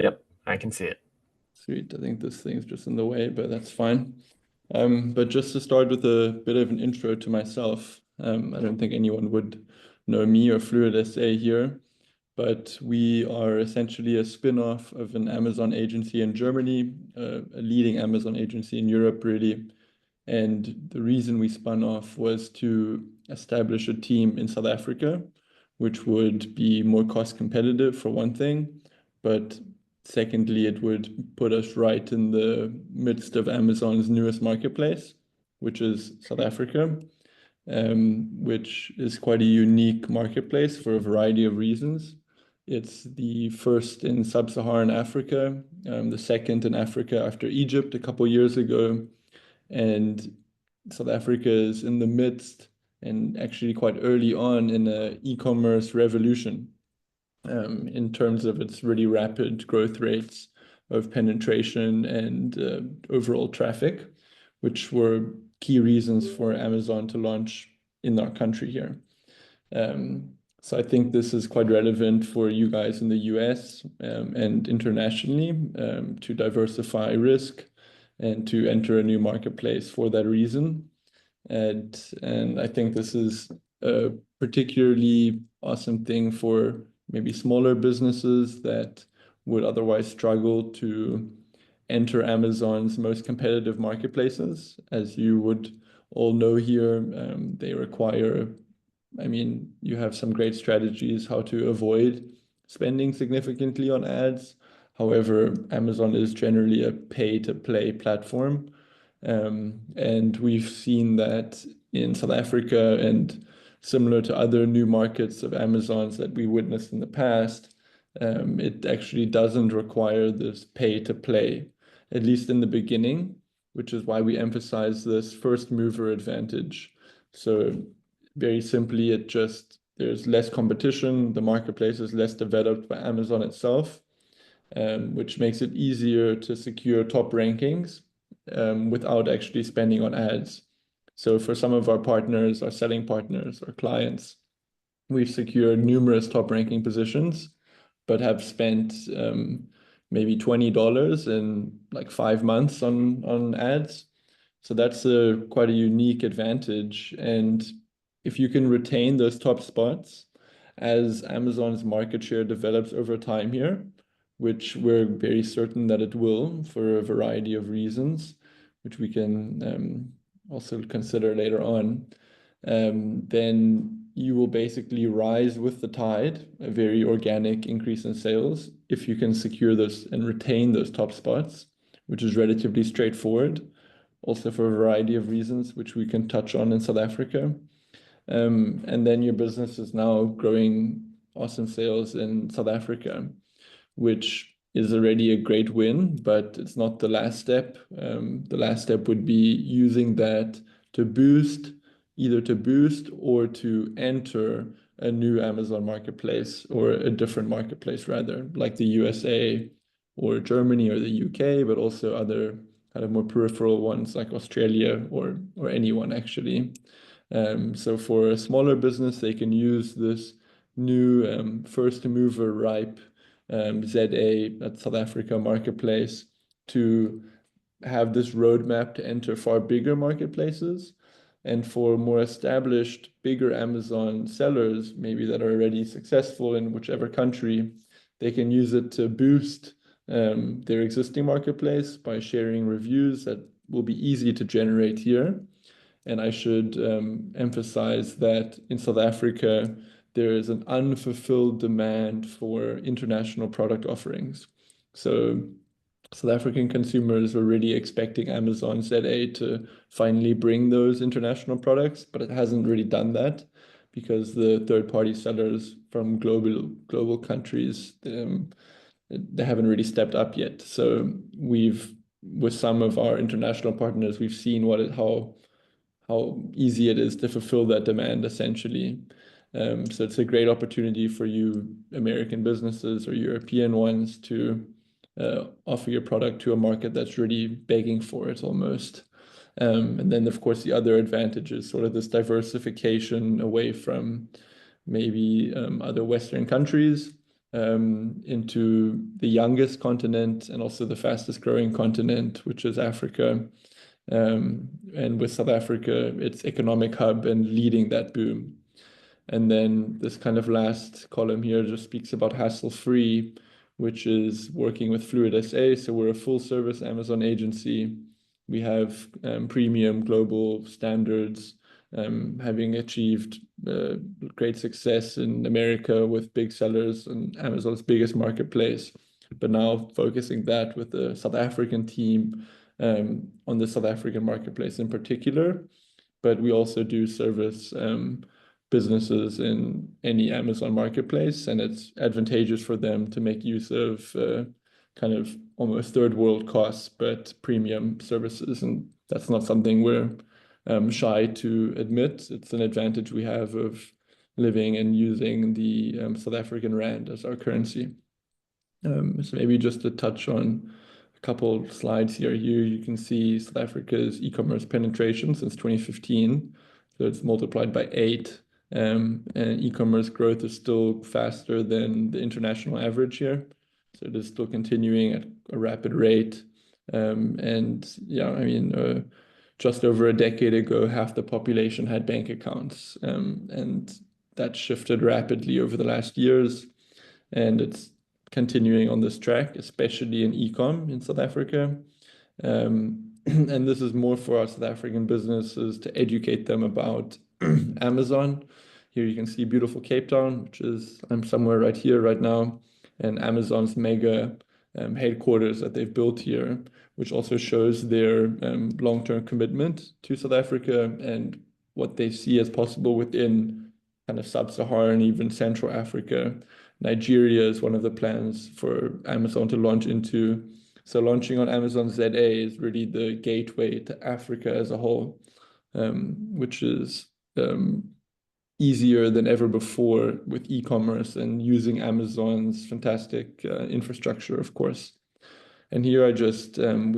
Yep, I can see it. Sweet. I think this thing's just in the way, but that's fine. But just to start with a bit of an intro to myself, I don't think anyone would know me or Fluid SA here, but we are essentially a spin-off of an Amazon agency in Germany, a leading Amazon agency in Europe, really. And the reason we spun off was to establish a team in South Africa, which would be more cost competitive for one thing, but secondly, it would put us right in the midst of Amazon's newest marketplace, which is South Africa, which is quite a unique marketplace for a variety of reasons. It's the first in sub-Saharan Africa, the second in Africa after Egypt a couple years ago, and South Africa is in the midst and actually quite early on in a e-commerce revolution in terms of its really rapid growth rates of penetration and overall traffic, which were key reasons for Amazon to launch in our country here. So I think this is quite relevant for you guys in the US and internationally to diversify risk and to enter a new marketplace for that reason. And I think this is a particularly awesome thing for maybe smaller businesses that would otherwise struggle to enter Amazon's most competitive marketplaces. As you would all know here, they require, I mean, you have some great strategies how to avoid spending significantly on ads. However, Amazon is generally a pay-to-play platform. And we've seen that in South Africa and similar to other new markets of Amazon's that we witnessed in the past, it actually doesn't require this pay-to-play, at least in the beginning, which is why we emphasize this first mover advantage. So very simply, there's less competition, the marketplace is less developed by Amazon itself, which makes it easier to secure top rankings without actually spending on ads. So for some of our partners, our selling partners, our clients, we've secured numerous top ranking positions, but have spent maybe $20 in like 5 months on ads. So that's quite a unique advantage. And if you can retain those top spots as Amazon's market share develops over time here, which we're very certain that it will for a variety of reasons, which we can also consider later on, then you will basically rise with the tide, a very organic increase in sales, if you can secure those and retain those top spots, which is relatively straightforward, also for a variety of reasons, which we can touch on in South Africa. And then your business is now growing awesome sales in South Africa, which is already a great win, but it's not the last step. The last step would be using that to boost, either to boost or to enter a new Amazon marketplace or a different marketplace rather, like the USA or Germany or the UK, but also other kind of more peripheral ones like Australia or anyone actually. So for a smaller business, they can use this new first mover ripe ZA, that's South Africa marketplace, to have this roadmap to enter far bigger marketplaces. And for more established, bigger Amazon sellers, maybe that are already successful in whichever country, they can use it to boost their existing marketplace by sharing reviews that will be easy to generate here. And I should emphasize that in South Africa, there is an unfulfilled demand for international product offerings. So South African consumers were really expecting Amazon ZA to finally bring those international products, but it hasn't really done that because the third-party sellers from global countries, they haven't really stepped up yet. So with some of our international partners, we've seen how easy it is to fulfill that demand essentially. So it's a great opportunity for you American businesses or European ones to offer your product to a market that's really begging for it almost. And then of course the other advantage is sort of this diversification away from maybe other Western countries. into the youngest continent and also the fastest growing continent, which is Africa. And with South Africa, its economic hub and leading that boom. And then this kind of last column here just speaks about hassle-free, which is working with Fluid SA. So we're a full service Amazon agency. We have premium global standards, having achieved great success in America with big sellers and Amazon's biggest marketplace. But now focusing that with the South African team on the South African marketplace in particular. But we also do service businesses in any Amazon marketplace, and it's advantageous for them to make use of kind of almost third world costs, but premium services. And that's not something we're shy to admit. It's an advantage we have of living and using the South African rand as our currency. So maybe just to touch on a couple slides here. Here you can see South Africa's e-commerce penetration since 2015. So it's multiplied by 8. And e-commerce growth is still faster than the international average here. So it is still continuing at a rapid rate. And yeah, I mean, just over a decade ago, half the population had bank accounts. And that shifted rapidly over the last years. And it's continuing on this track, especially in e-com in South Africa. And this is more for our South African businesses to educate them about Amazon. Here you can see beautiful Cape Town, which is, I'm somewhere right here right now, and Amazon's mega headquarters that they've built here, which also shows their long-term commitment to South Africa and what they see as possible within kind of sub-Saharan, even Central Africa. Nigeria is one of the plans for Amazon to launch into. So launching on Amazon ZA is really the gateway to Africa as a whole, which is easier than ever before with e-commerce and using Amazon's fantastic infrastructure, of course. And here we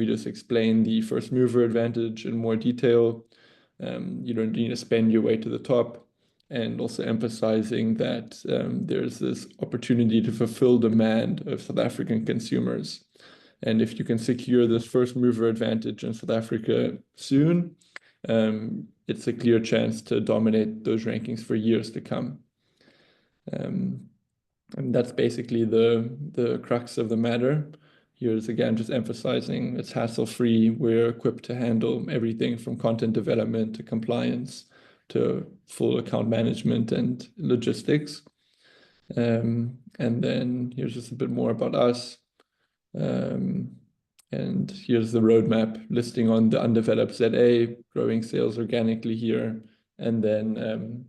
just explain the first mover advantage in more detail. You don't need to spend your way to the top, and also emphasizing that there's this opportunity to fulfill demand of South African consumers. And if you can secure this first mover advantage in South Africa soon, it's a clear chance to dominate those rankings for years to come. And that's basically the crux of the matter. Here's again just emphasizing it's hassle-free. We're equipped to handle everything from content development to compliance to full account management and logistics. And then here's just a bit more about us. And here's the roadmap listing on the undeveloped ZA, growing sales organically here, and then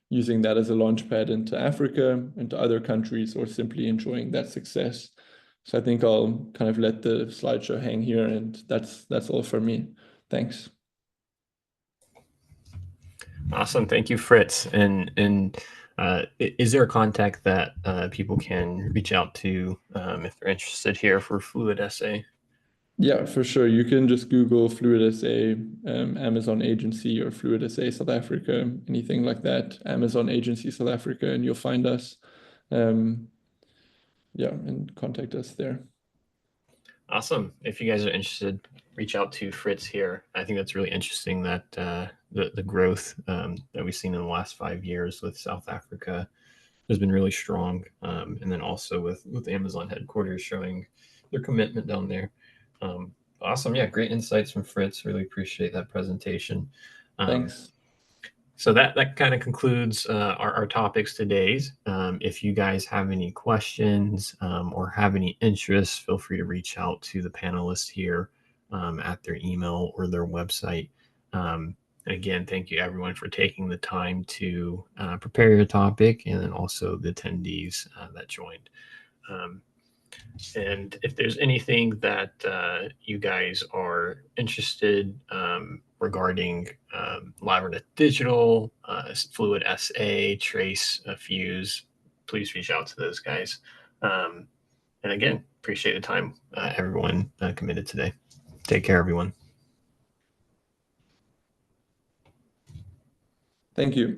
using that as a launchpad into Africa, into other countries, or simply enjoying that success. So I think I'll kind of let the slideshow hang here, and that's all for me. Thanks. Awesome, thank you, Fritz. And is there a contact that people can reach out to if they're interested here for Fluid SA? Yeah, for sure. You can just Google Fluid SA, Amazon agency, or Fluid SA South Africa, anything like that, Amazon agency South Africa, and you'll find us. Yeah, and contact us there. Awesome. If you guys are interested, reach out to Fritz here. I think that's really interesting that the growth that we've seen in the last 5 years with South Africa has been really strong. And then also with Amazon headquarters showing their commitment down there. Awesome. Yeah, great insights from Fritz. Really appreciate that presentation. Thanks. So that kind of concludes our topics today. If you guys have any questions or have any interests, feel free to reach out to the panelists here at their email or their website. Again, thank you everyone for taking the time to prepare your topic, and then also the attendees that joined. And if there's anything that you guys are interested regarding Live Digital, Fluid SA, Trace, Fuse, please reach out to those guys. And again, appreciate the time everyone committed today. Take care, everyone. Thank you.